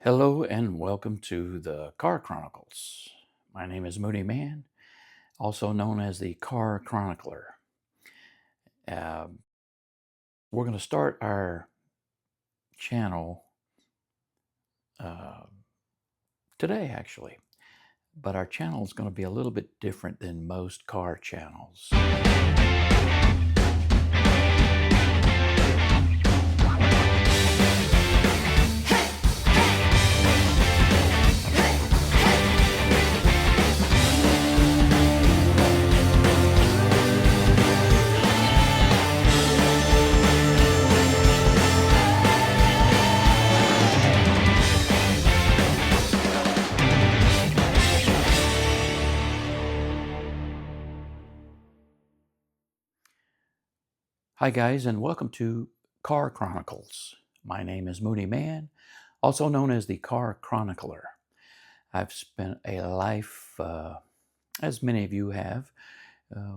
Hello and welcome to the Car Chronicles. My name is Moody Man, also known as the Car Chronicler. Um, we're going to start our channel uh, today, actually, but our channel is going to be a little bit different than most car channels. Hi, guys, and welcome to Car Chronicles. My name is Moody Man, also known as the Car Chronicler. I've spent a life, as many of you have, uh,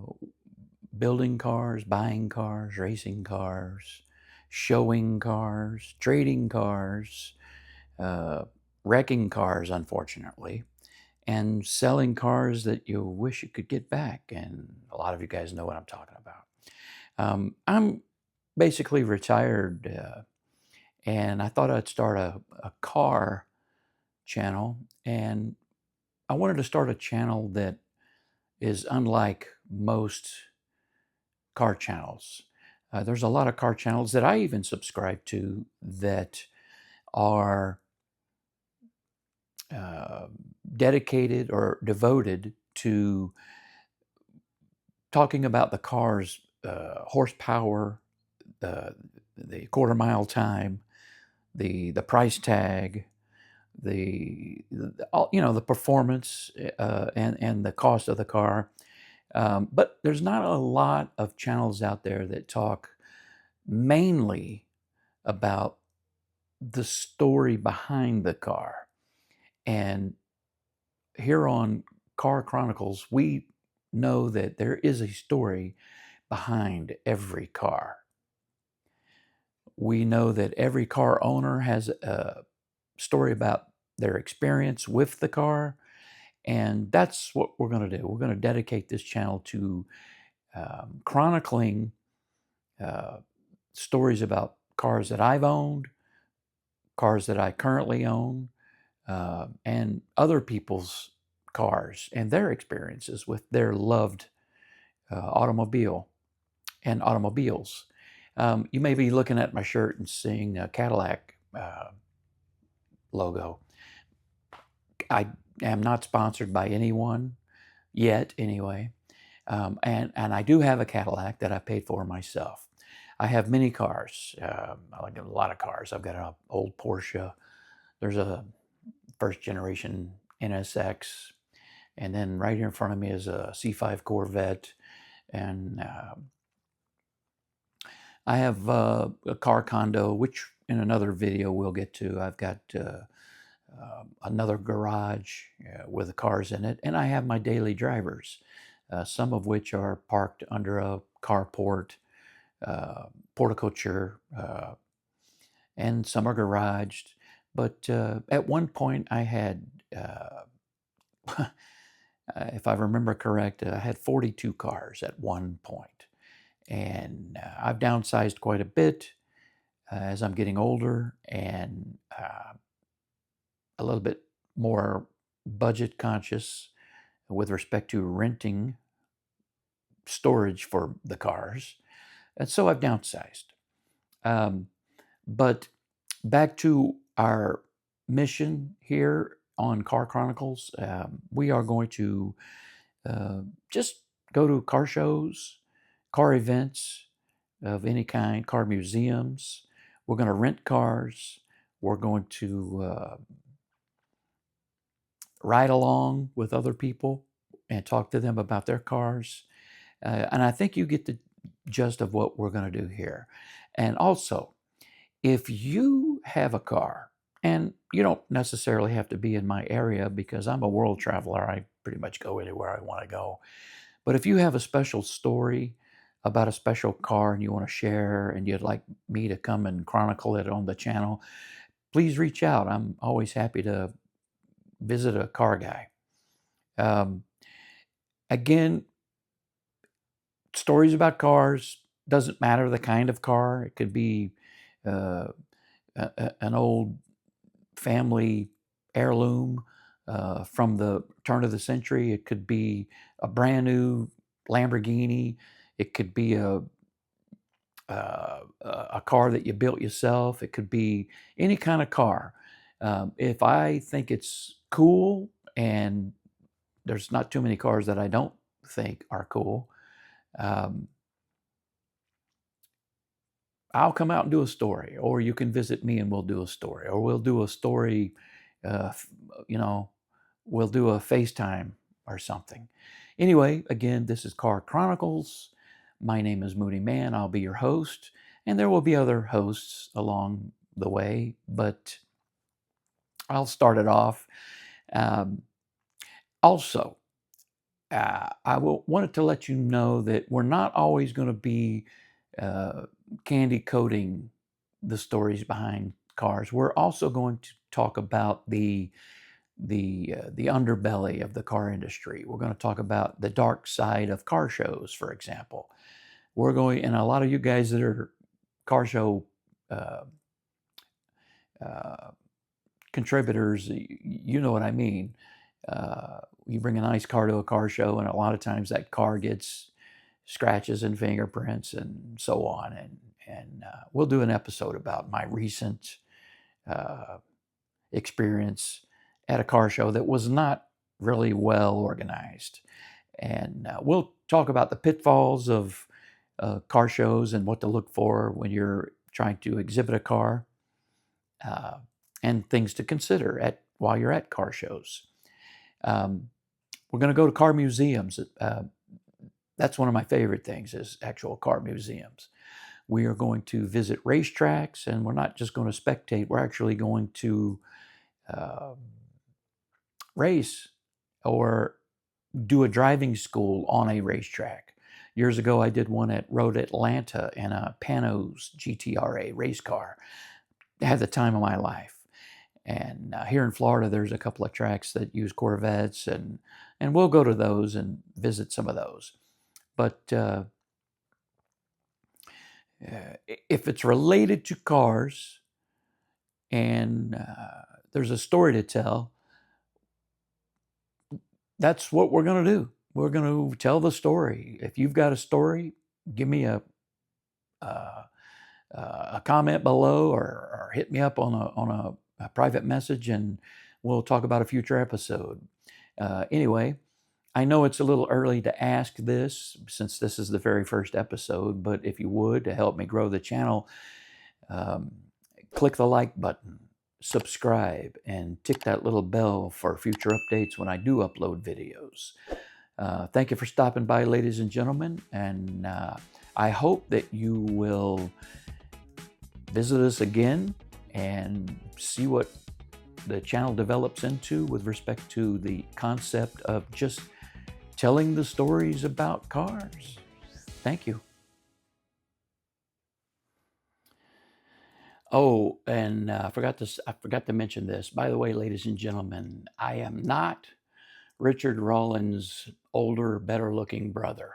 building cars, buying cars, racing cars, showing cars, trading cars, uh, wrecking cars, unfortunately, and selling cars that you wish you could get back. And a lot of you guys know what I'm talking about. I'm basically retired, and I thought I'd start a car channel. And I wanted to start a channel that is unlike most car channels. There's a lot of car channels that I even subscribe to that are uh, dedicated or devoted to talking about the car's horsepower, the the quarter mile time, the price tag, the all, the performance and the cost of the car. But there's not a lot of channels out there that talk mainly about the story behind the car. And here on Car Chronicles, we know that there is a story behind every car. We know that every car owner has a story about their experience with the car. And that's what we're going to do. We're going to dedicate this channel to chronicling uh, stories about cars that I've owned, cars that I currently own, and other people's cars and their experiences with their loved automobile and automobiles. You may be looking at my shirt and seeing a Cadillac logo. I am not sponsored by anyone yet, anyway. And I do have a Cadillac that I paid for myself. I have many cars. I like a lot of cars. I've got an old Porsche. There's a first generation NSX. And then right here in front of me is a C5 Corvette. And I have a car condo, which in another video we'll get to. I've got another garage with the cars in it. And I have my daily drivers, some of which are parked under a carport, porticulture, and some are garaged. But at one point I had, if I remember correct, I had 42 cars at one point. And I've downsized quite a bit as I'm getting older and a little bit more budget conscious with respect to renting storage for the cars. And so I've downsized. Um, but back to our mission here on Car Chronicles, we are going to just go to car shows, car events of any kind, car museums. We're going to rent cars. We're going to ride along with other people and talk to them about their cars. And I think you get the gist of what we're going to do here. And also, if you have a car, and you don't necessarily have to be in my area because I'm a world traveler, I pretty much go anywhere I want to go. But if you have a special story about a special car and you want to share and you'd like me to come and chronicle it on the channel, please reach out. I'm always happy to visit a car guy. Again, stories about cars, doesn't matter the kind of car. It could be uh, an old family heirloom from the turn of the century. It could be a brand new Lamborghini. It could be a car that you built yourself. It could be any kind of car. If I think it's cool, and there's not too many cars that I don't think are cool, um, I'll come out and do a story, or you can visit me and we'll do a story, or we'll do a story, uh, you know, we'll do a FaceTime or something. Anyway, again, this is Car Chronicles. My name is Moody Man. I'll be your host, and there will be other hosts along the way, but I'll start it off. Um, Also, wanted to let you know that we're not always going to be uh, candy coating the stories behind cars. We're also going to talk about the underbelly of the car industry. We're going to talk about the dark side of car shows, for example. We're going, and a lot of you guys that are car show uh, uh, contributors, you know what I mean. You bring a nice car to a car show, and a lot of times that car gets scratches and fingerprints and so on. And we'll do an episode about my recent uh, experience at a car show that was not really well organized. And we'll talk about the pitfalls of car shows and what to look for when you're trying to exhibit a car, uh, and things to consider while you're at car shows. We're going to go to car museums. That's one of my favorite things, is actual car museums. We are going to visit racetracks, and we're not just going to spectate. We're actually going to race or do a driving school on a racetrack. Years ago, I did one at Road Atlanta in a Panos GTRA race car. I had the time of my life. And here in Florida, there's a couple of tracks that use Corvettes, and we'll go to those and visit some of those. But if it's related to cars and there's a story to tell, that's what we're going to do. We're going to tell the story. If you've got a story, give me a comment below, or hit me up on a private message, and we'll talk about a future episode. Anyway, I know it's a little early to ask this since this is the very first episode, but if you would, to help me grow the channel, click the like button, subscribe, and tick that little bell for future updates when I do upload videos. Thank you for stopping by, ladies and gentlemen, and I hope that you will visit us again and see what the channel develops into with respect to the concept of just telling the stories about cars. Thank you. Oh, and I forgot to mention this. By the way, ladies and gentlemen, I am not Richard Rawlins' older, better-looking brother.